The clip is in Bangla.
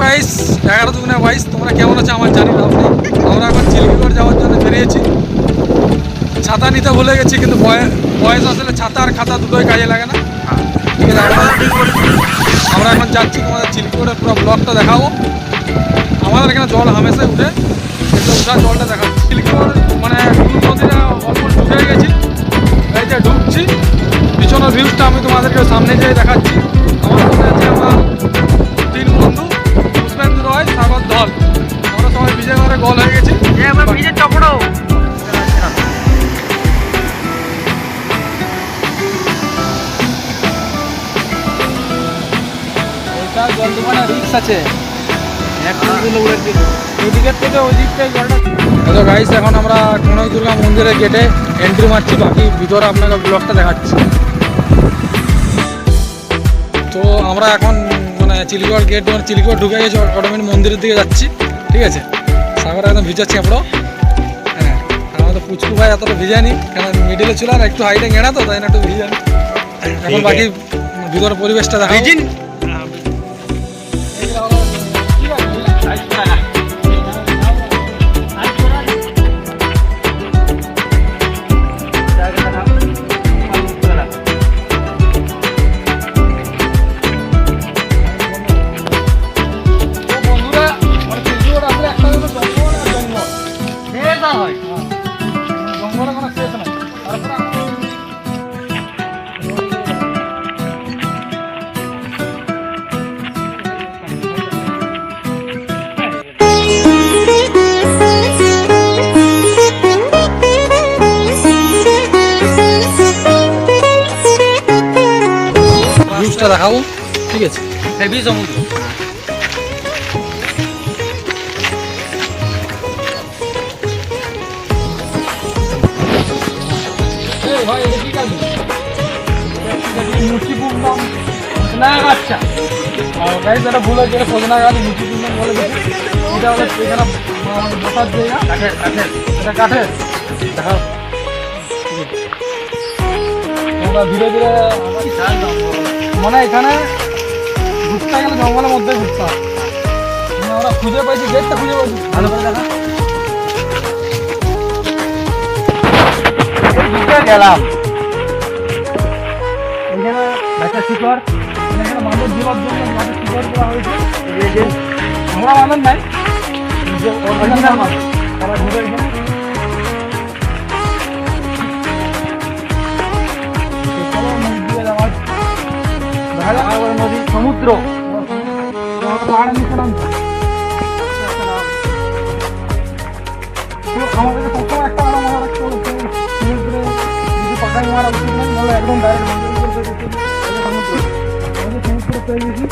22 11 দুগুণে 22। তোমরা কেমন আছো আমার জানি না। আমরা এখন চিলিগড় যাওয়ার জন্য বেরিয়েছি। ছাতা নিতে ভুলে গেছি, কিন্তু বয়স আসলে ছাতা আর খাতা দুটোই কাজে লাগে না। ঠিক আছে, আমরা এখন যাচ্ছি, তোমাদের চিলিগড়ের পুরো ব্লগটা দেখাবো। আমাদের এখানে জল হামেশাই উঠে, উঠা জলটা দেখাবো। চিলিগড় মানে নদীটা অলমোস্ট ঢুকে গেছি, এই যে ঢুকছি। পিছনের ভিউজটা আমি তোমাদেরকে সামনে যেয়ে দেখাচ্ছি। আমার সাথে আছে আমার 3 বন্ধু, পুষ্পেন্দু রয়, সাগর ধল। আমরা সবাই ভিজে ঘরে গোল হয়ে গেছি। রিক্স আছে, গাইস এখন আমরা কনক দুর্গা মন্দিরের গেটে এন্ট্রি মারছি। বাকি ভিতরে আপনাকে ব্লগটা দেখাচ্ছি। তো আমরা এখন মানে চিলিগড় গেট, মানে চিলিগড় ঢুকে গেছি, অটোমেটিক মন্দিরের দিকে যাচ্ছি। ঠিক আছে, সাগর একদম ভিজাচ্ছি আমরা। হ্যাঁ, আমাদের পুচকু ভাই এতটা ভিজানি, কেন মিডিলে ছিল আর একটু হাইটে গেঁড়া, তো তাই না একটু ভিজানি। এখন বাকি ভিতরের পরিবেশটা দেখা। দেখাবো, ঠিক আছে। হেভি সমুদ্র, আচ্ছা ভুল হয়েছে, সজনা গাছ মুচি কুন্ডম বলে গেছে। এটা হলো এখানে বসার জায়গা, এটা কাঠের। দেখা আমরা ধীরে ধীরে মানে এখানে ঘুরতে গেলে জঙ্গলের মধ্যে ঘুরতে হয়। আমরা খুঁজে পাইছি, গেটটা খুঁজে পাইছি। ভালো করে দেখা গেলাম এখানে একটা শিকড়, এখানে মানুষ জীবন জন্য মাটির শিকড় করা হয়েছে। আমরা মানুষ নাই, তারা ঘুরে এখানে নদী, সমুদ্র, পাহাড়ের নিচে নামছে। আমাদের সবসময় একটা মনে রাখতে হবে, সমুদ্রে যদি পাকাই মারা উচিত নেই, নাহলে একদম ডাইরেক্ট সমুদ্র পেয়ে গেছি।